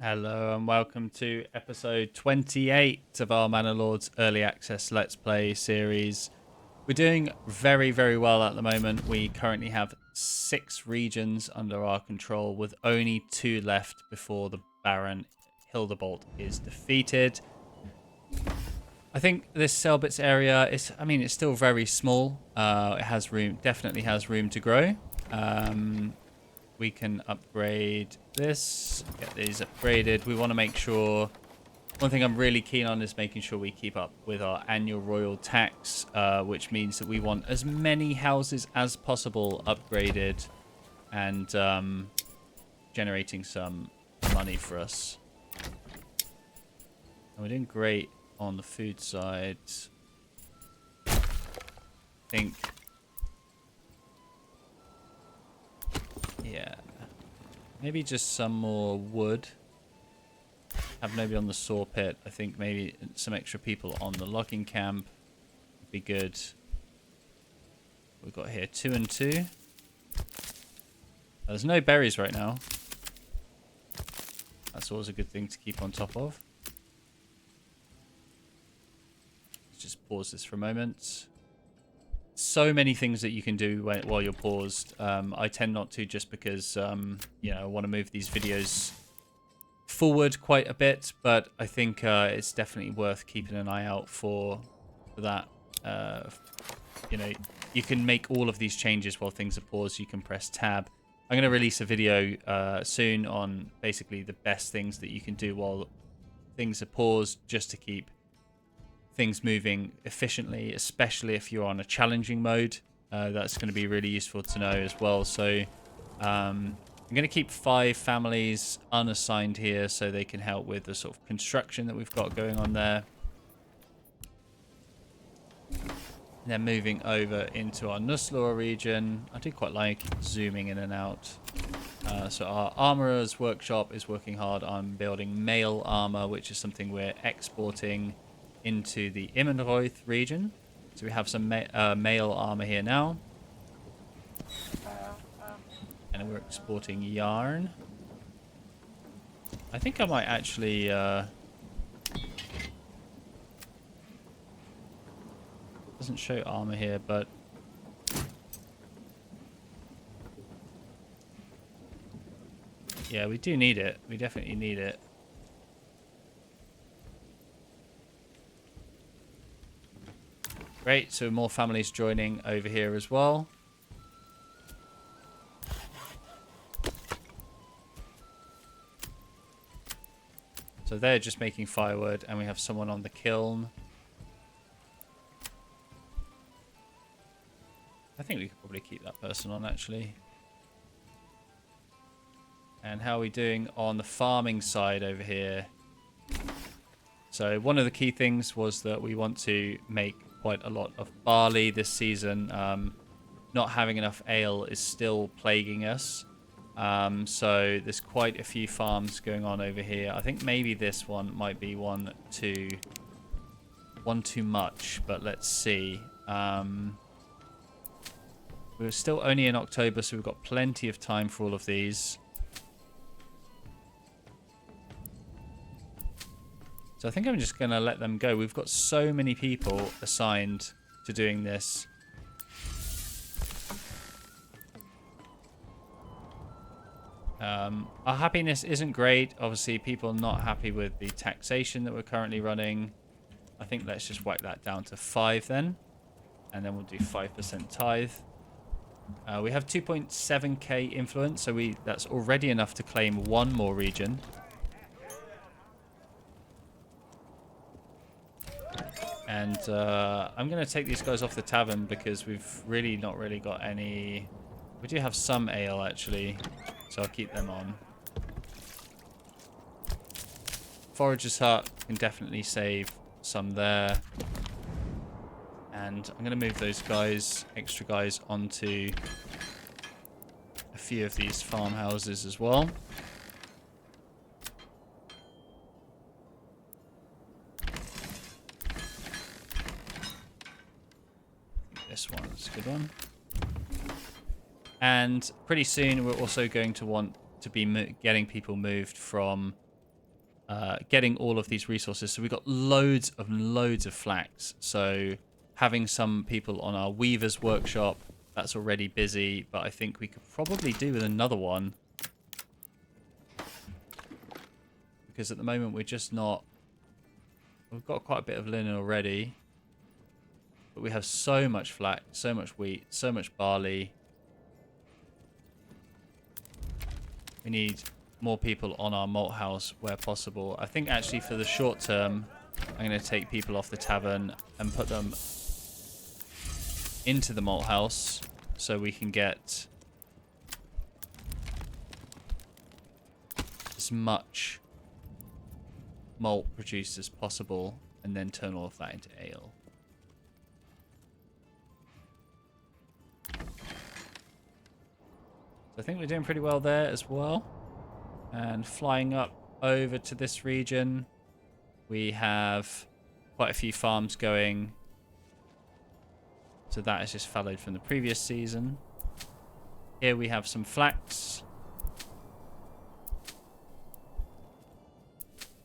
Hello and welcome to episode 28 of our Manor Lords Early Access Let's Play series. We're doing very, very well at the moment. We currently have 6 regions under our control with only 2 left before the Baron Hildebolt is defeated. I think this Selbitz area is, it's still very small. It has room, definitely has room to grow. We can upgrade this, get these upgraded. We want to make sure, one thing I'm really keen on is making sure we keep up with our annual royal tax, which means that we want as many houses as possible upgraded and generating some money for us. And we're doing great on the food side. I think, yeah, maybe just some more wood. Have nobody on the saw pit. I think maybe some extra people on the logging camp would be good. We've got here 2 and 2. There's no berries right now. That's always a good thing to keep on top of. Let's just pause this for a moment. So many things that you can do while you're paused. I tend not to, just because I want to move these videos forward quite a bit, but I think it's definitely worth keeping an eye out for that. You can make all of these changes while things are paused. You can press tab. I'm going to release a video soon on basically the best things that you can do while things are paused, just to keep things moving efficiently, especially if you're on a challenging mode. That's going to be really useful to know as well. So I'm going to keep 5 families unassigned here so they can help with the sort of construction that we've got going on there. And then moving over into our Nuslor region. I do quite like zooming in and out. So our armorer's workshop is working hard on building mail armor, which is something we're exporting into the Immenreuth region. So we have some mail armor here now. And we're exporting yarn. I think I might actually... doesn't show armor here, but... yeah, we do need it. We definitely need it. Great, so more families joining over here as well. So they're just making firewood, and we have someone on the kiln. I think we could probably keep that person on, actually. And how are we doing on the farming side over here? So one of the key things was that we want to make quite a lot of barley this season. Not having enough ale is still plaguing us. So there's quite a few farms going on over here. I think maybe this one might be one too much, but let's see. We're still only in October, so we've got plenty of time for all of these. So I think I'm just going to let them go. We've got so many people assigned to doing this. Our happiness isn't great. Obviously, people are not happy with the taxation that we're currently running. I think let's just whack that down to 5 then. And then we'll do 5% tithe. We have 2.7k influence, so that's already enough to claim 1 more region. And I'm going to take these guys off the tavern because we've really not really got any... We do have some ale, actually, so I'll keep them on. Forager's Hut can definitely save some there. And I'm going to move those guys, extra guys, onto a few of these farmhouses as well. This one's a good one. And pretty soon we're also going to want to be getting people moved from getting all of these resources. So we've got loads of flax. So having some people on our weaver's workshop, that's already busy, but I think we could probably do with another one. Because at the moment we're just not... We've got quite a bit of linen already. But we have so much flax, so much wheat, so much barley. We need more people on our malt house where possible. I think actually for the short term, I'm going to take people off the tavern and put them into the malt house so we can get as much malt produced as possible and then turn all of that into ale. So I think we're doing pretty well there as well. And flying up over to this region, we have quite a few farms going. So that is just followed from the previous season. Here we have some flax.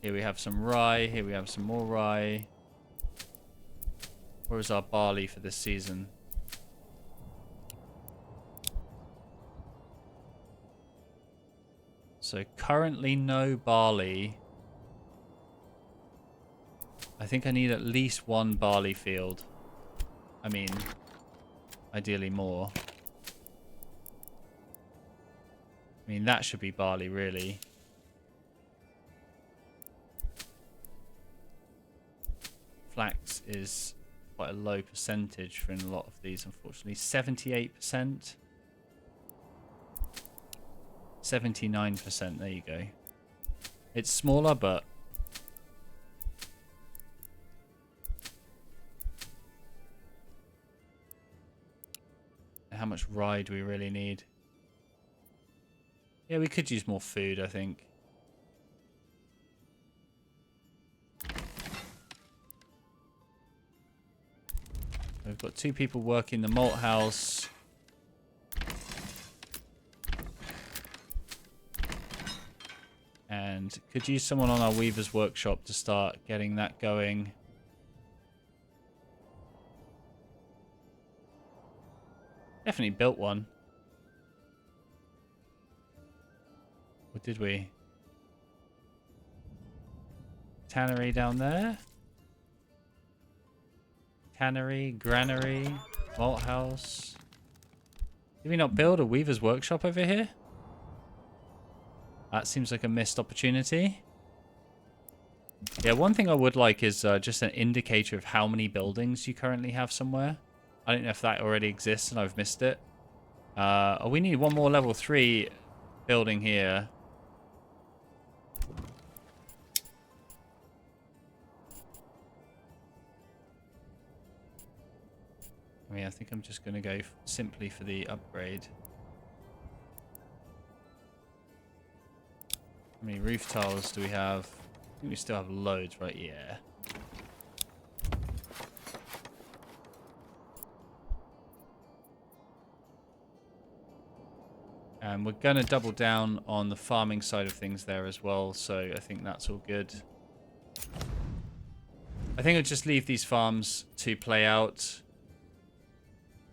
Here we have some rye. Here we have some more rye. Where is our barley for this season? So currently no barley. I think I need at least one barley field. I mean, ideally more. I mean, that should be barley, really. Flax is quite a low percentage for in a lot of these, unfortunately. 78%. 79%, there you go. It's smaller, but... How much rye do we really need? Yeah, we could use more food, I think. We've got 2 people working the malt house. And could use someone on our weaver's workshop to start getting that going. Definitely built one. Or did we? Tannery down there. Tannery, granary, malt house. Did we not build a weaver's workshop over here? That seems like a missed opportunity. Yeah, one thing I would like is just an indicator of how many buildings you currently have somewhere. I don't know if that already exists and I've missed it. Oh, we need one more level 3 building here. I mean, I think I'm just going to go simply for the upgrade. How many roof tiles do we have? I think we still have loads, right? Yeah. And we're going to double down on the farming side of things there as well. So I think that's all good. I think I'll just leave these farms to play out.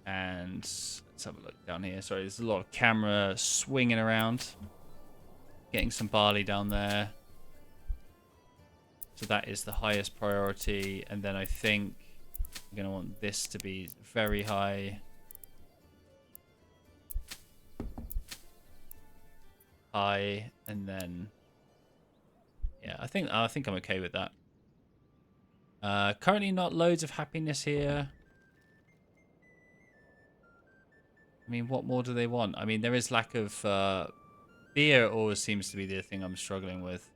And let's have a look down here. Sorry, there's a lot of camera swinging around. Getting some barley down there. So that is the highest priority. And then I think I'm going to want this to be very high. High. And then... yeah, I think I'm okay with that. Currently not loads of happiness here. I mean, what more do they want? I mean, there is lack of... beer always seems to be the thing I'm struggling with.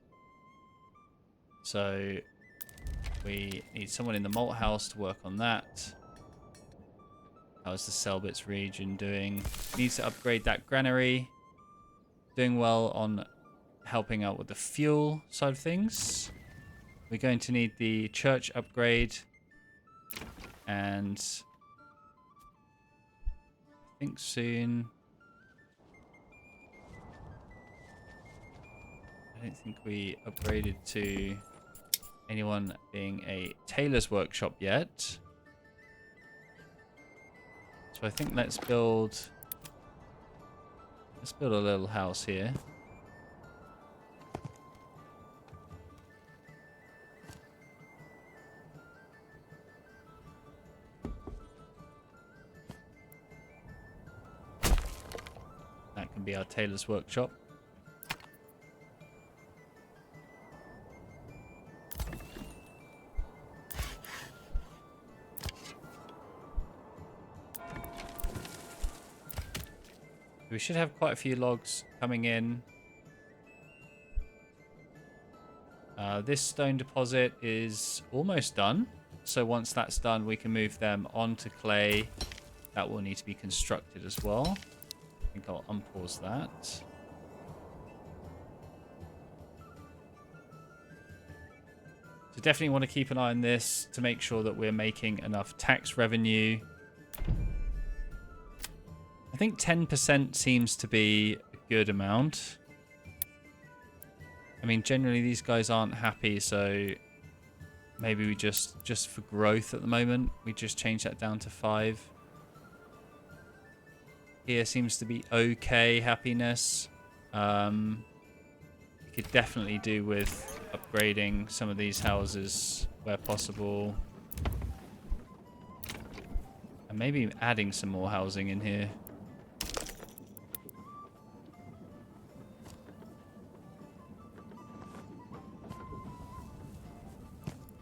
So we need someone in the malt house to work on that. How's the Selbitz region doing? Needs to upgrade that granary. Doing well on helping out with the fuel side of things. We're going to need the church upgrade. And I think soon... I don't think we upgraded to anyone being a tailor's workshop yet. So I think let's build a little house here. That can be our tailor's workshop. We should have quite a few logs coming in. This stone deposit is almost done. So once that's done, we can move them onto clay. That will need to be constructed as well. I think I'll unpause that. So definitely want to keep an eye on this to make sure that we're making enough tax revenue. I think 10% seems to be a good amount. I mean, generally these guys aren't happy, so maybe we just for growth at the moment, we just change that down to 5. Here seems to be okay happiness. We could definitely do with upgrading some of these houses where possible. And maybe adding some more housing in here.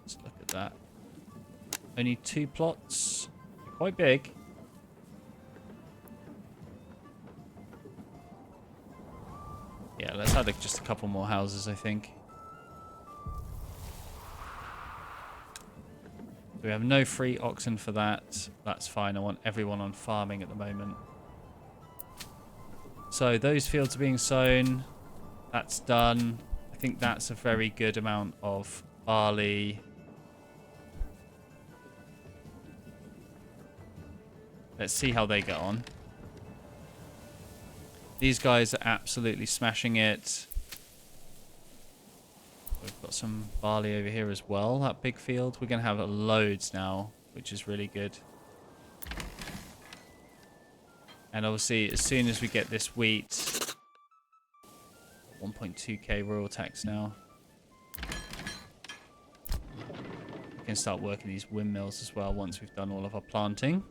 Let's look at that. Only 2 plots. Quite big. Yeah, let's add just a couple more houses, I think. We have no free oxen for that. That's fine. I want everyone on farming at the moment. So those fields are being sown. That's done. I think that's a very good amount of barley. Let's see how they get on. These guys are absolutely smashing it. We've got some barley over here as well, that big field. We're going to have loads now, which is really good. And obviously, as soon as we get this wheat, 1.2k royal tax now. We can start working these windmills as well once we've done all of our planting.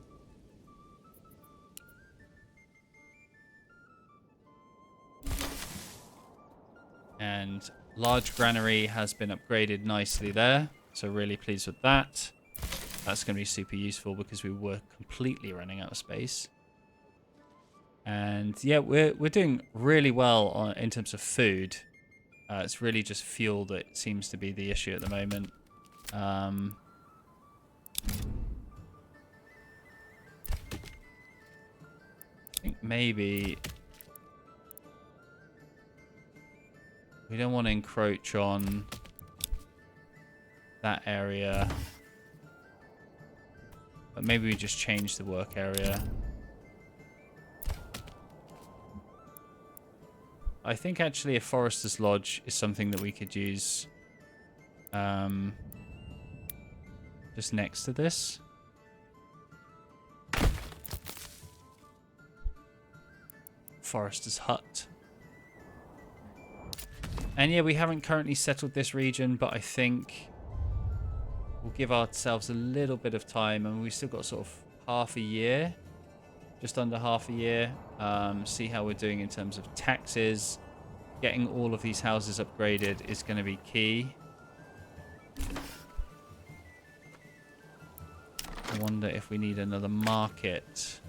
And large granary has been upgraded nicely there. So really pleased with that. That's going to be super useful because we were completely running out of space. And yeah, we're doing really well in terms of food. It's really just fuel that seems to be the issue at the moment. I think maybe we don't want to encroach on that area. But maybe we just change the work area. I think actually a forester's lodge is something that we could use just next to this. Forester's hut. And yeah, we haven't currently settled this region, but I think we'll give ourselves a little bit of time, and we've still got sort of half a year, just under half a year. See how we're doing in terms of taxes. Getting all of these houses upgraded is going to be key. I wonder if we need another market.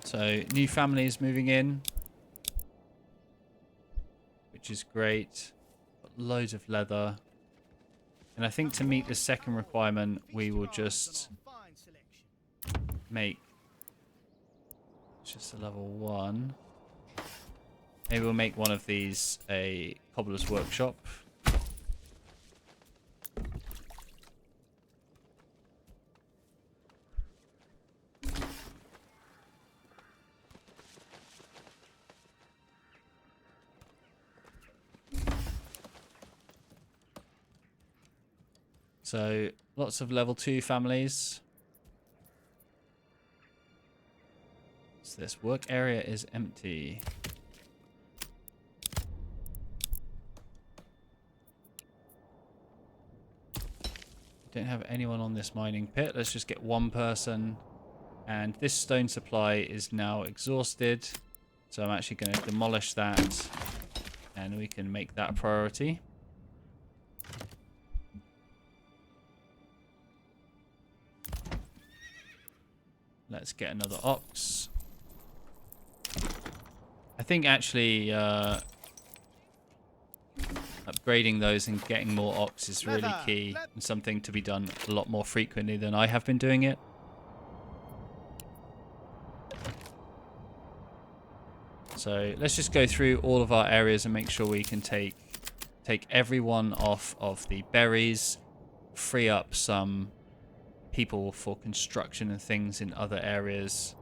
So new families moving in, which is great. Got loads of leather. And I think to meet the second requirement, we will just make just a level 1. Maybe we'll make one of these a cobbler's workshop. So, lots of level 2 families. What's this? Work area is empty. Don't have anyone on this mining pit. Let's just get one person. And this stone supply is now exhausted. So I'm actually going to demolish that. And we can make that a priority. Let's get another ox. I think actually upgrading those and getting more ox is really key and something to be done a lot more frequently than I have been doing it. So let's just go through all of our areas and make sure we can take everyone off of the berries, free up some people for construction and things in other areas.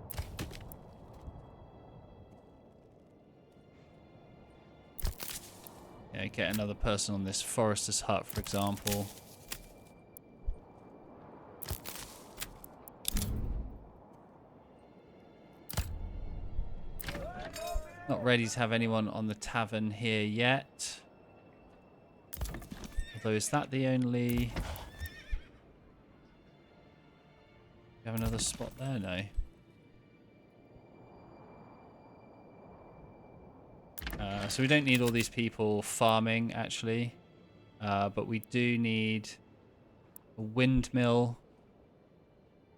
Yeah, get another person on this forester's hut, for example. Not ready to have anyone on the tavern here yet. Although, is that the only... You have another spot there? No. So we don't need all these people farming, actually. But we do need a windmill,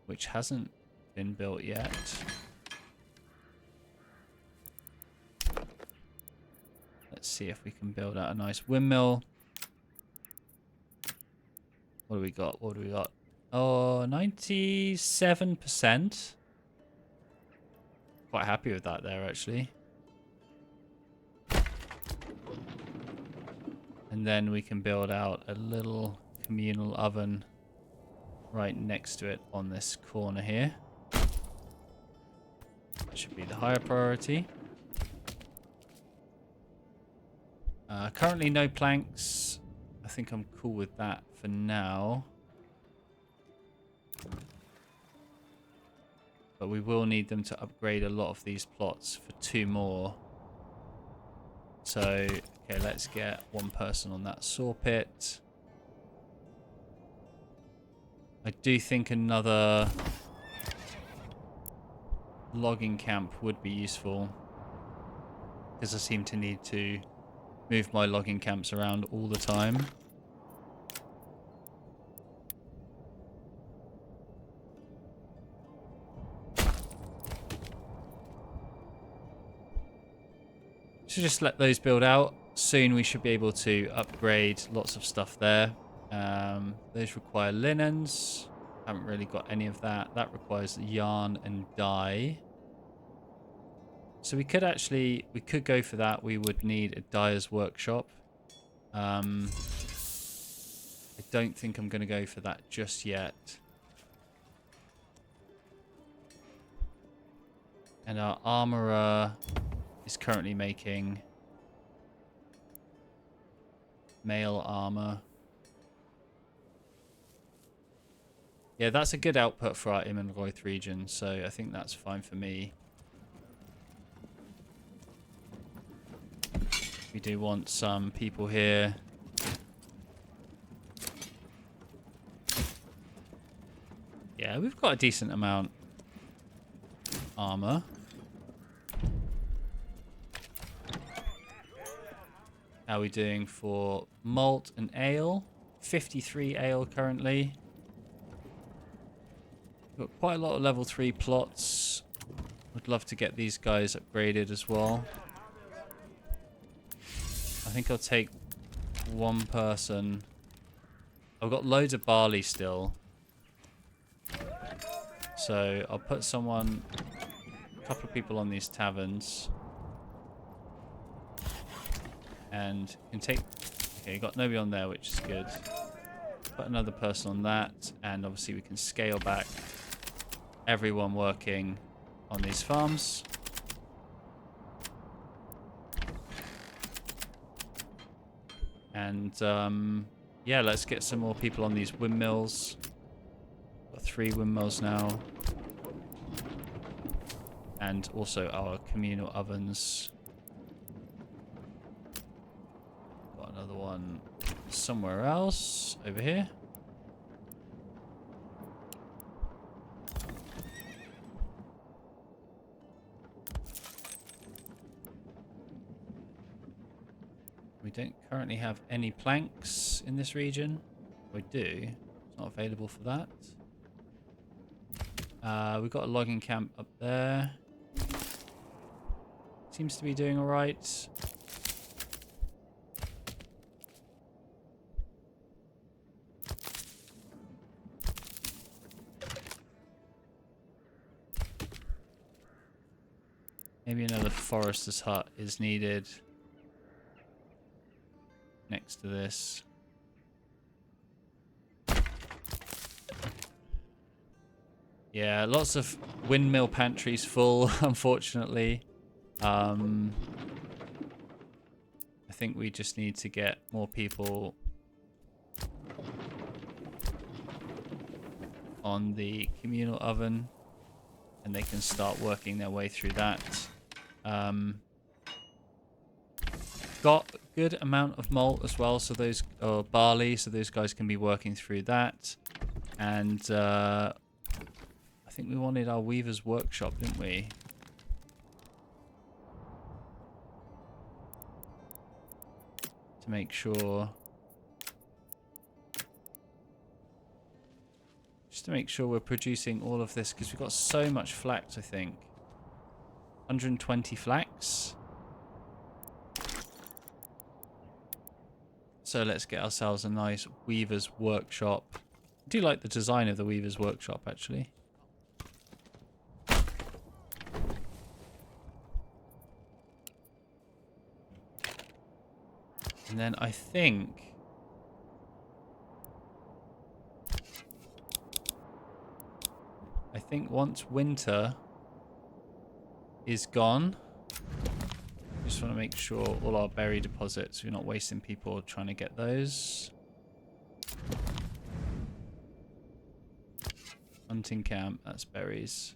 which hasn't been built yet. Let's see if we can build out a nice windmill. What do we got? What do we got? Oh, 97%. Quite happy with that there, actually. And then we can build out a little communal oven right next to it on this corner here. That should be the higher priority. Currently no planks. I think I'm cool with that for now. But we will need them to upgrade a lot of these plots for 2 more. So, okay, let's get one person on that saw pit. I do think another logging camp would be useful, because I seem to need to move my logging camps around all the time. So just let those build out. Soon we should be able to upgrade lots of stuff there. Those require linens. Haven't really got any of that. That requires yarn and dye. So we could go for that. We would need a dyer's workshop. I don't think I'm going to go for that just yet. And our armorer is currently making mail armor. Yeah, that's a good output for our Immenreuth region, so I think that's fine for me. We do want some people here. Yeah, we've got a decent amount armor. How are we doing for malt and ale? 53 ale currently. We've got quite a lot of level 3 plots. Would love to get these guys upgraded as well. I think I'll take one person. I've got loads of barley still. So I'll put a couple of people on these taverns. And can take... Okay, got nobody on there, which is good. Put another person on that. And obviously we can scale back everyone working on these farms. And yeah, let's get some more people on these windmills. Got 3 windmills now. And also our communal ovens. Got another one somewhere else over here. We don't currently have any planks in this region. We do. It's not available for that. We've got a logging camp up there. Seems to be doing all right. Maybe another forester's hut is needed next to this. Yeah, lots of windmill pantries full, unfortunately. I think we just need to get more people on the communal oven, and they can start working their way through that. Got a good amount of malt as well, so those, or barley, so those guys can be working through that. And I think we wanted our weaver's workshop, didn't we? To make sure, just to make sure we're producing all of this, because we've got so much flax. I think 120 flax. So let's get ourselves a nice weaver's workshop. I do like the design of the weaver's workshop, actually. And then I think once winter is gone, just want to make sure all our berry deposits, we're not wasting people trying to get those. Hunting camp, that's berries.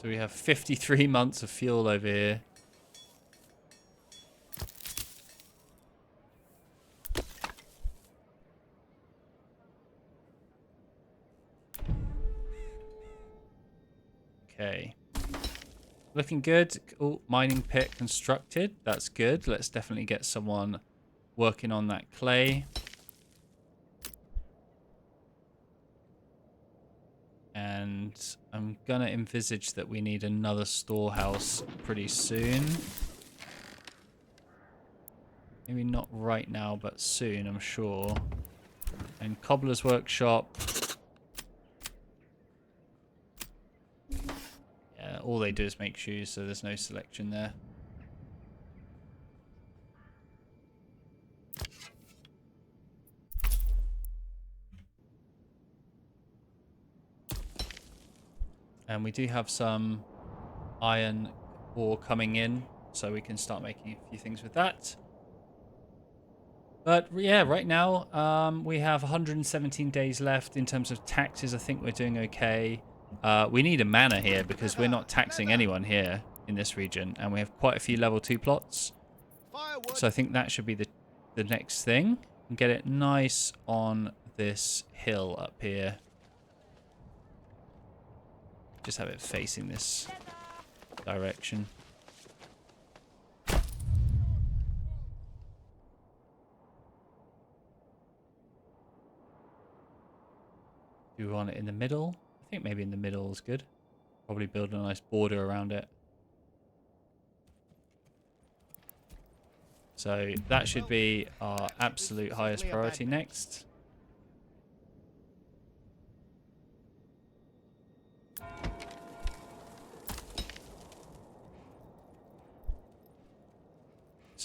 So we have 53 months of fuel over here. Okay. Looking good. Oh, mining pit constructed. That's good. Let's definitely get someone working on that clay. And I'm going to envisage that we need another storehouse pretty soon. Maybe not right now, but soon, I'm sure. And cobbler's workshop. Yeah, all they do is make shoes, so there's no selection there. And we do have some iron ore coming in, so we can start making a few things with that. But yeah, right now we have 117 days left in terms of taxes. I think we're doing okay. We need a manor here because we're not taxing anyone here in this region, and we have quite a few level 2 plots. So I think that should be the next thing. And get it nice on this hill up here. Just have it facing this direction. Do we want it in the middle? I think maybe in the middle is good. Probably build a nice border around it. So that should be our absolute highest priority next.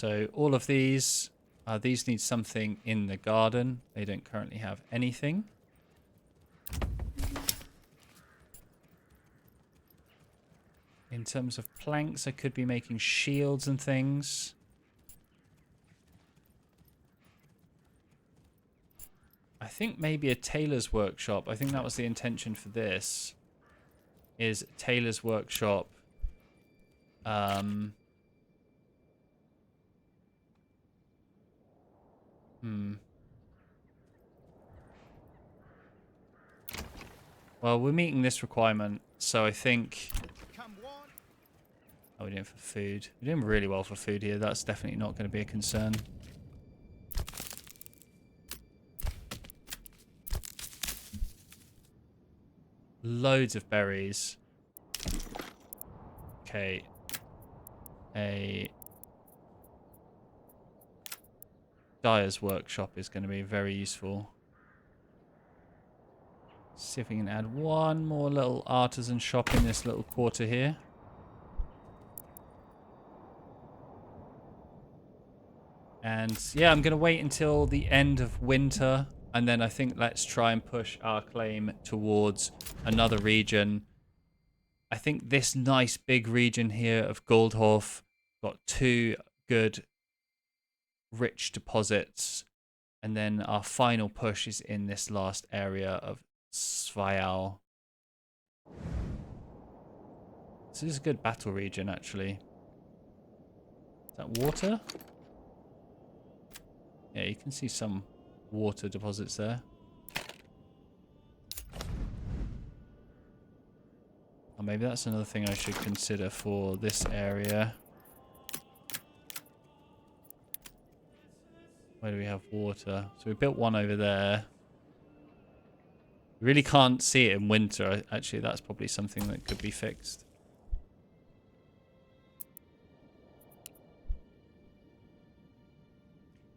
So all of these need something in the garden. They don't currently have anything. In terms of planks, I could be making shields and things. I think maybe a tailor's workshop. I think that was the intention for this. Is tailor's workshop. Well, we're meeting this requirement, so I think... Oh, we're doing for food. We're doing really well for food here. That's definitely not going to be a concern. Loads of berries. Okay. A dyer's workshop is going to be very useful. See if we can add one more little artisan shop in this little quarter here. And yeah, I'm going to wait until the end of winter. And then I think let's try and push our claim towards another region. I think this nice big region here of Goldhof got 2 good rich deposits. And then our final push is in this last area of Svayal. This is a good battle region, actually. Is that water? Yeah, you can see some water deposits there. Or maybe that's another thing I should consider for this area. Where do we have water? So we built one over there. You really can't see it in winter. Actually, that's probably something that could be fixed.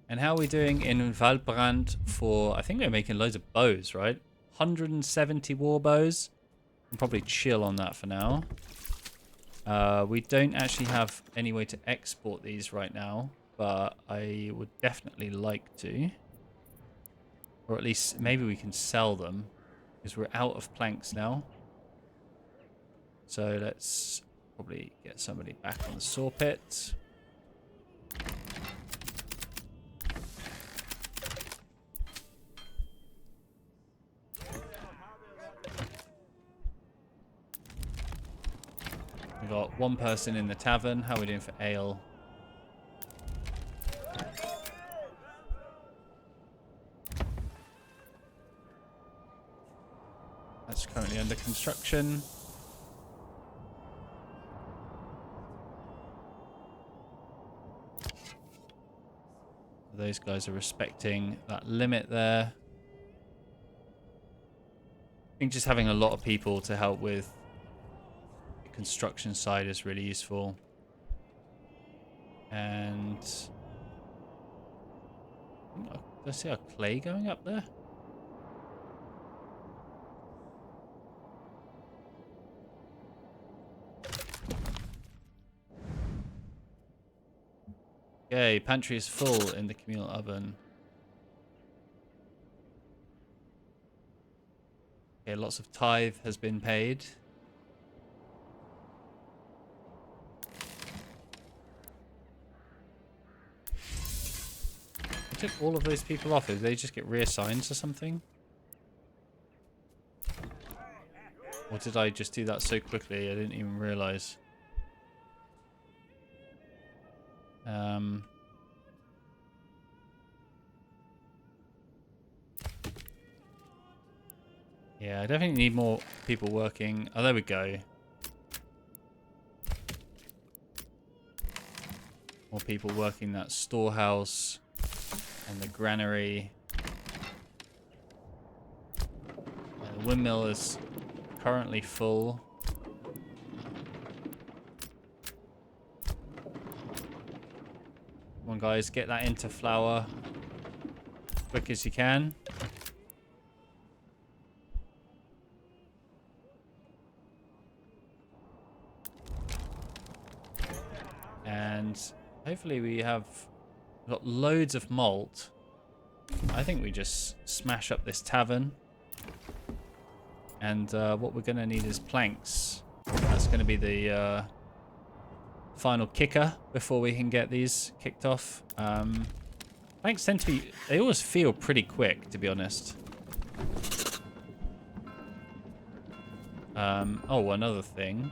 And how are we doing in Waldbrand for... I think we're making loads of bows, right? 170 war bows. I'll probably chill on that for now. We don't actually have any way to export these right now, but I would definitely like to. Or at least maybe we can sell them, because we're out of planks now. So let's probably get somebody back on the saw pit. We've got one person in the tavern. How are we doing for ale? That's currently under construction. Those guys are respecting that limit there. I think just having a lot of people to help with the construction side is really useful. And do I see our clay going up there? Yay, pantry is full in the communal oven. Okay, lots of tithe has been paid. I took all of those people off. Did they just get reassigned to something? Or did I just do that so quickly I didn't even realize? Yeah, I definitely need more people working. Oh, there we go. More people working that storehouse and the granary. The windmill is currently full. Come on, guys, get that into flour quick as you can. And hopefully we've got loads of malt. I think we just smash up this tavern. And what we're going to need is planks. That's going to be the final kicker before we can get these kicked off. Planks tend to be... They always feel pretty quick, to be honest. Oh, another thing.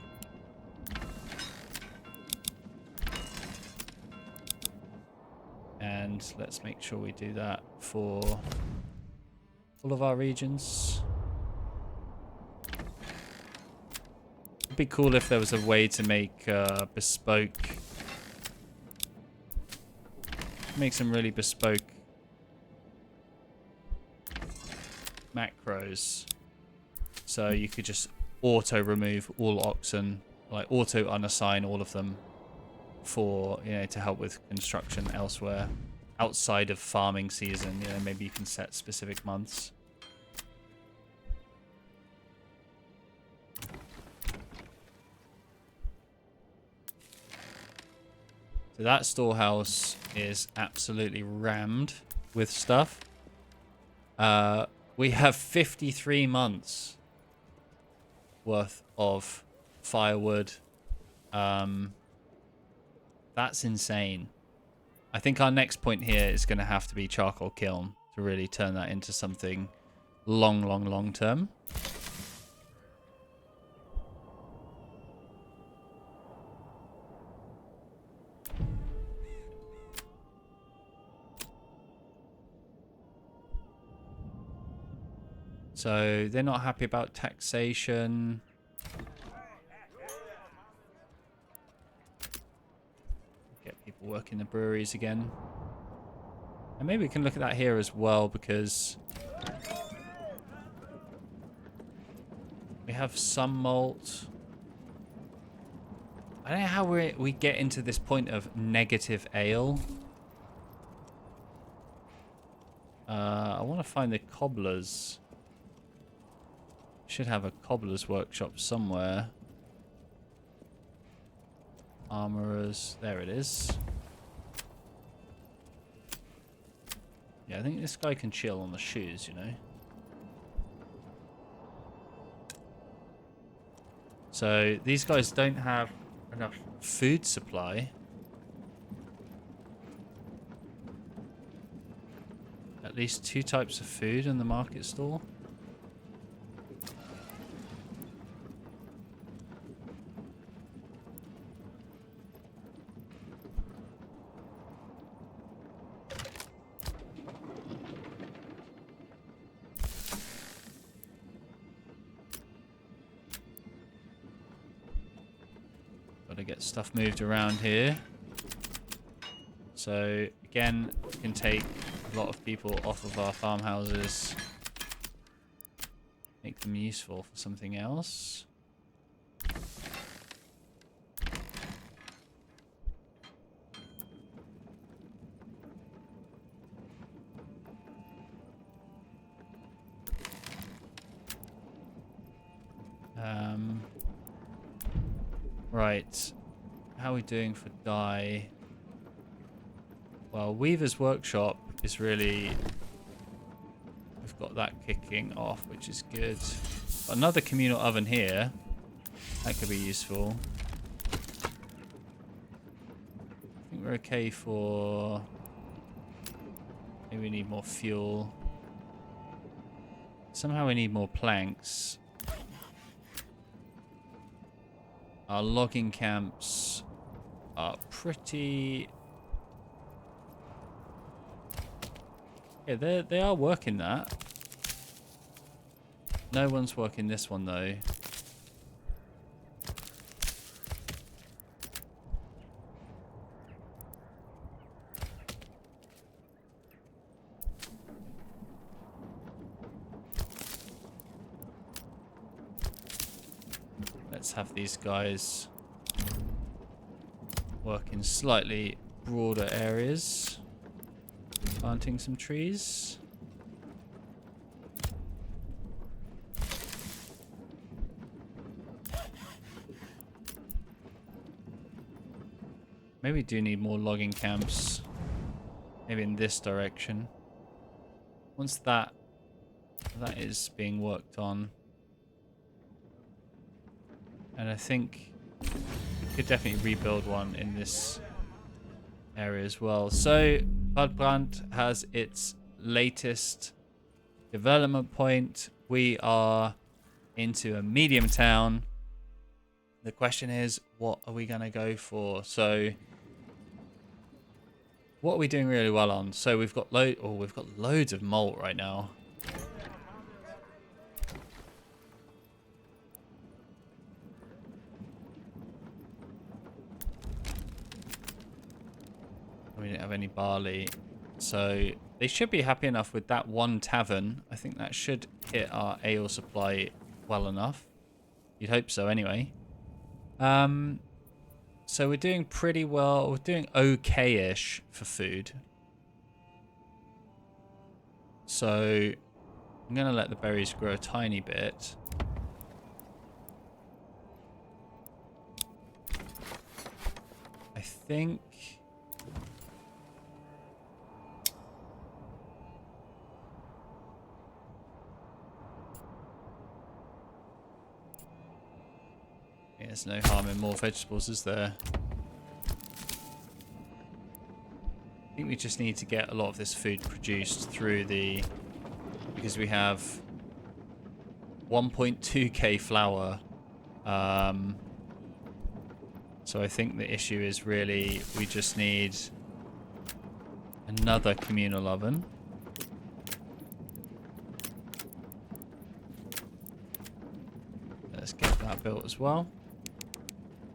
And let's make sure we do that for all of our regions. It'd be cool if there was a way to make bespoke... Make some really bespoke macros. So you could just auto remove all oxen, like auto unassign all of them for, you know, to help with construction elsewhere outside of farming season. You know, maybe you can set specific months. So that storehouse is absolutely rammed with stuff. We have 53 months worth of firewood. That's insane. I think our next point here is going to have to be charcoal kiln to really turn that into something long term. So they're not happy about taxation. Get people working the breweries again. And maybe we can look at that here as well, because we have some malt. I don't know how we get into this point of negative ale. I want to find the cobblers. Should have a cobbler's workshop somewhere. Armorers. There it is. Yeah, I think this guy can chill on the shoes, you know. So these guys don't have enough food supply. At least 2 types of food in the market stall. Got to get stuff moved around here. So again, we can take a lot of people off of our farmhouses, make them useful for something else. Right, how are we doing for dye? Well, Weaver's Workshop is really... We've got that kicking off, which is good. Another communal oven here. That could be useful. I think we're okay for... Maybe we need more fuel. Somehow we need more planks. Our logging camps are pretty... Yeah, they are working that. No one's working this one, though. Let's have these guys work in slightly broader areas. Planting some trees. maybe we do need more logging camps. Maybe in this direction. Once that is being worked on. And I think we could definitely rebuild one in this area as well. So Waldbrand has its latest development point. We are into a medium town. The question is, what are we going to go for? So what are we doing really well on? So we've got loads of malt right now. We didn't have any barley. So they should be happy enough with that one tavern. I think that should hit our ale supply well enough. You'd hope so anyway. So we're doing pretty well. We're doing okay-ish for food. So I'm going to let the berries grow a tiny bit. I think... there's no harm in more vegetables, is there? I think we just need to get a lot of this food produced through the... because we have 1.2k flour. So I think the issue is really we just need another communal oven. Let's get that built as well.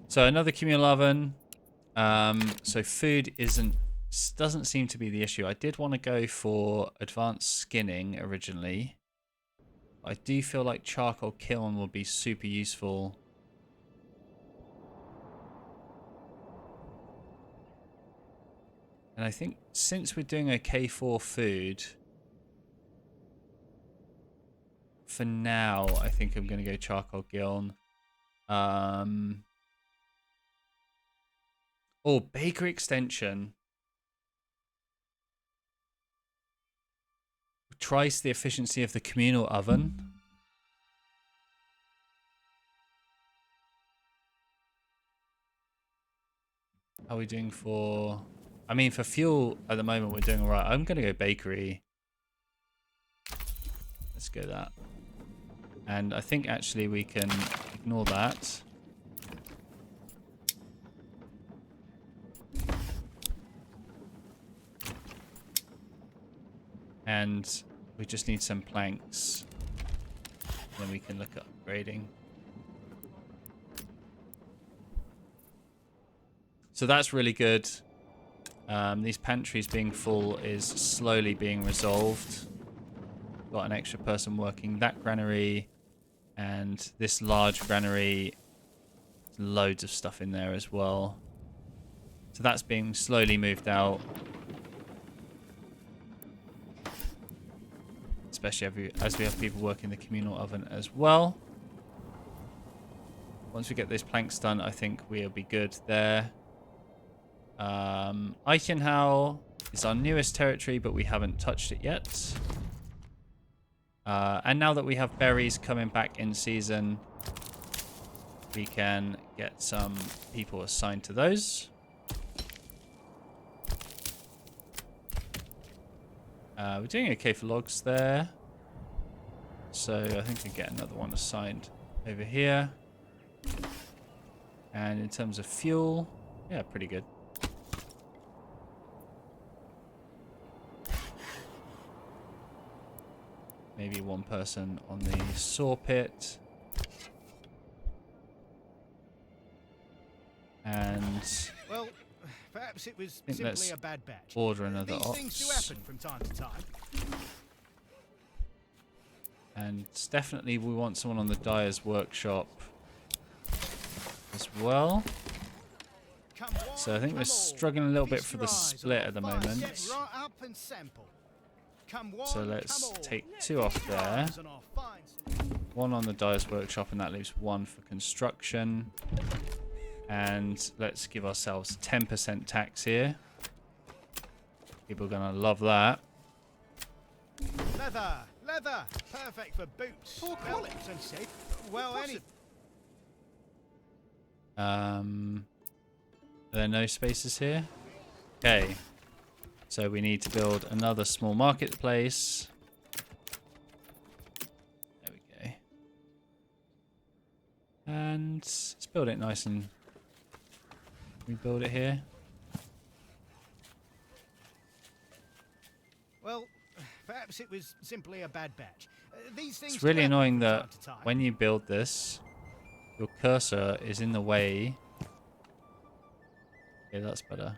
So another communal oven. So food doesn't seem to be the issue. I did want to go for advanced skinning originally. I do feel like charcoal kiln will be super useful. And I think since we're doing okay for food, for now, I think I'm going to go charcoal kiln. Oh, bakery extension. Tries the efficiency of the communal oven. How are we doing for... I mean, for fuel, at the moment, we're doing all right. I'm going to go bakery. Let's go that. And I think, actually, we can ignore that. And we just need some planks. Then we can look at upgrading. So that's really good. These pantries being full is slowly being resolved. Got an extra person working that granary. And this large granary, loads of stuff in there as well. So that's being slowly moved out. Especially as we have people working the communal oven as well. Once we get those planks done, I think we'll be good there. Eichenhau is our newest territory, but we haven't touched it yet. And now that we have berries coming back in season, we can get some people assigned to those. We're doing okay for logs there. So I think we get another one assigned over here. And in terms of fuel, yeah, pretty good. Maybe one person on the saw pit. And well, perhaps it was simply a bad batch. Order another These ox. things do happen from time to time. And definitely we want someone on the dyer's workshop as well. So I think we're struggling a little bit for the split at the moment. So let's take 2 off there. 1 on the dyer's workshop, and that leaves 1 for construction. And let's give ourselves 10% tax here. People are going to love that. Leather, leather, perfect for boots, belts, and safe. Well, any. Are there no spaces here? Okay. So we need to build another small marketplace. There we go. And let's build it nice and... we build it here. Well, perhaps it was simply a bad batch. These things It's really do happen annoying from that time to time. when you build this, your cursor is in the way. Okay, that's better.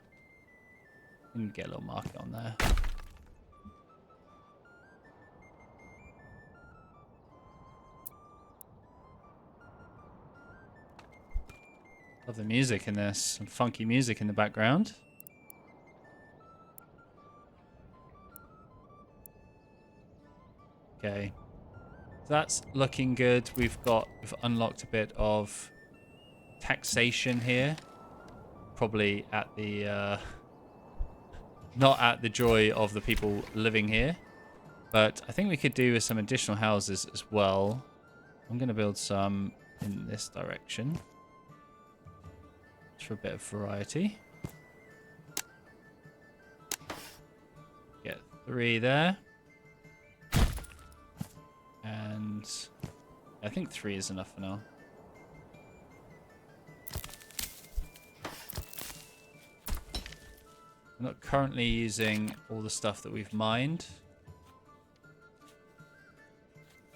You can get a little market on there. Love the music in this. Some funky music in the background. Okay. So that's looking good. We've unlocked a bit of taxation here. Probably at the not at the joy of the people living here. But I think we could do with some additional houses as well. I'm going to build some in this direction. Just for a bit of variety. Get 3 there. And I think 3 is enough for now. I'm not currently using all the stuff that we've mined.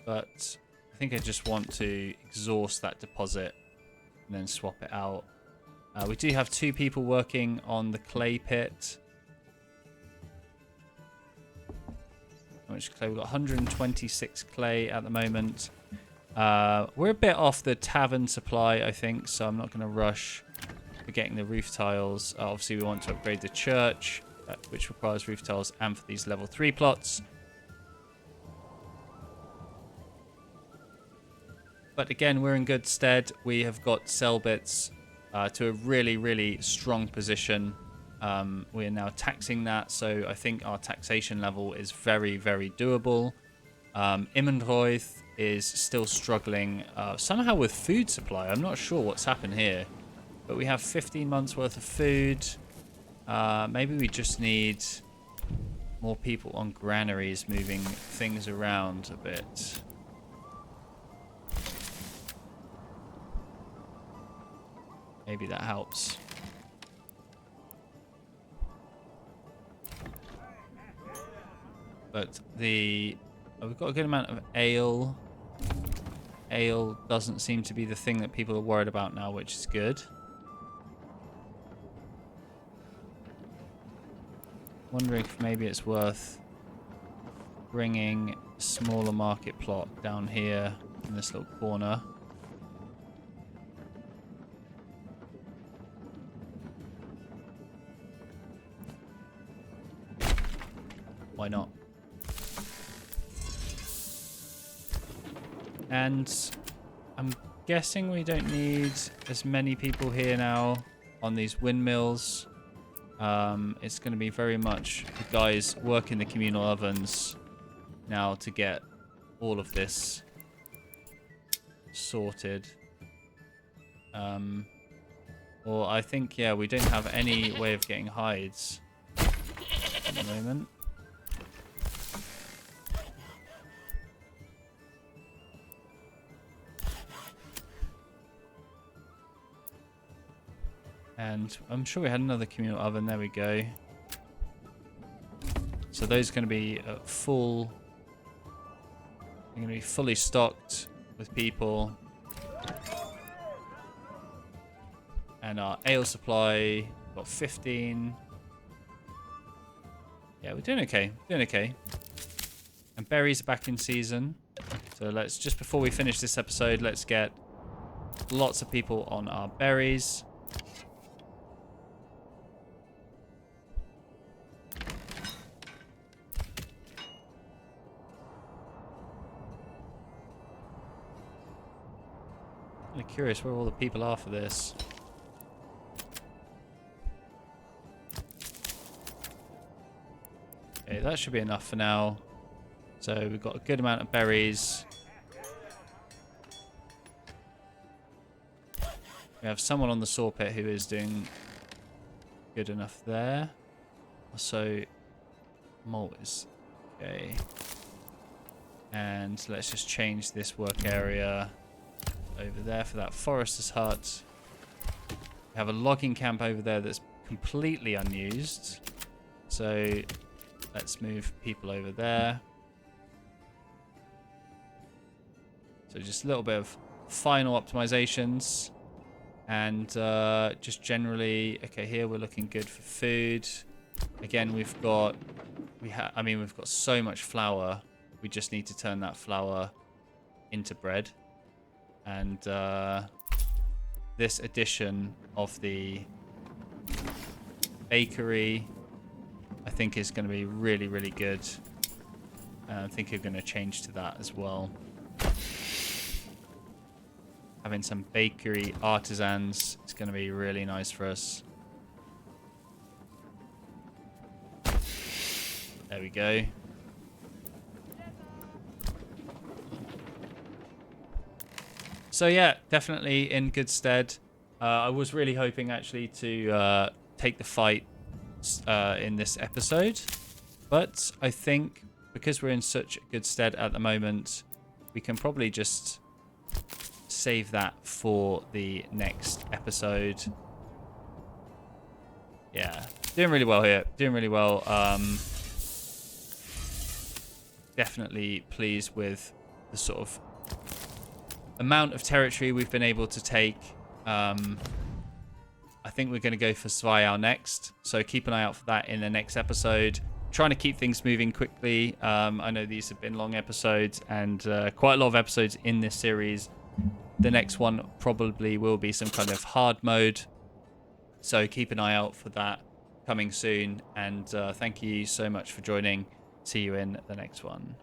But I think I just want to exhaust that deposit and then swap it out. We do have 2 people working on the clay pit. How much clay? We've got 126 clay at the moment. We're a bit off the tavern supply, I think, so I'm not going to rush for getting the roof tiles. Obviously, we want to upgrade the church, which requires roof tiles, and for these level 3 plots. But again, we're in good stead. We have got Selbitz to a really, really strong position. We are now taxing that, so I think our taxation level is very, very doable. Immenreuth is still struggling somehow with food supply. I'm not sure what's happened here, but we have 15 months worth of food. Maybe we just need more people on granaries moving things around a bit. Maybe that helps. But we've got a good amount of ale. Ale doesn't seem to be the thing that people are worried about now, which is good. Wondering if maybe it's worth bringing a smaller market plot down here in this little corner. Why not? And I'm guessing we don't need as many people here now on these windmills. It's going to be very much the guys working the communal ovens now to get all of this sorted. Or I think, yeah, we don't have any way of getting hides at the moment. And I'm sure we had another communal oven. There we go. So those are going to be full. They're going to be fully stocked with people. And our ale supply, got 15. Yeah, we're doing okay. Doing okay. And berries are back in season. So let's, just before we finish this episode, let's get lots of people on our berries. I'm curious where all the people are for this. that should be enough for now. So we've got a good amount of berries. We have someone on the saw pit who is doing good enough there. Also, malt is okay. And let's just change this work area over there for that forester's hut. We have a logging camp over there that's completely unused. So let's move people over there. So just a little bit of final optimizations. And just generally, okay, here we're looking good for food. Again, we've got so much flour. We just need to turn that flour into bread. And this addition of the bakery, I think, is going to be really, really good. And I think you're going to change to that as well. Having some bakery artisans is going to be really nice for us. There we go. So yeah, definitely in good stead. I was really hoping actually to take the fight in this episode, but I think because we're in such good stead at the moment, we can probably just save that for the next episode. Yeah, doing really well here. Doing really well. Definitely pleased with the sort of amount of territory we've been able to take. I think we're going to go for Svayal next, so keep an eye out for that in the next episode. Trying to keep things moving quickly. I know these have been long episodes and quite a lot of episodes in this series. The next one probably will be some kind of hard mode, so keep an eye out for that coming soon. And thank you so much for joining. See you in the next one.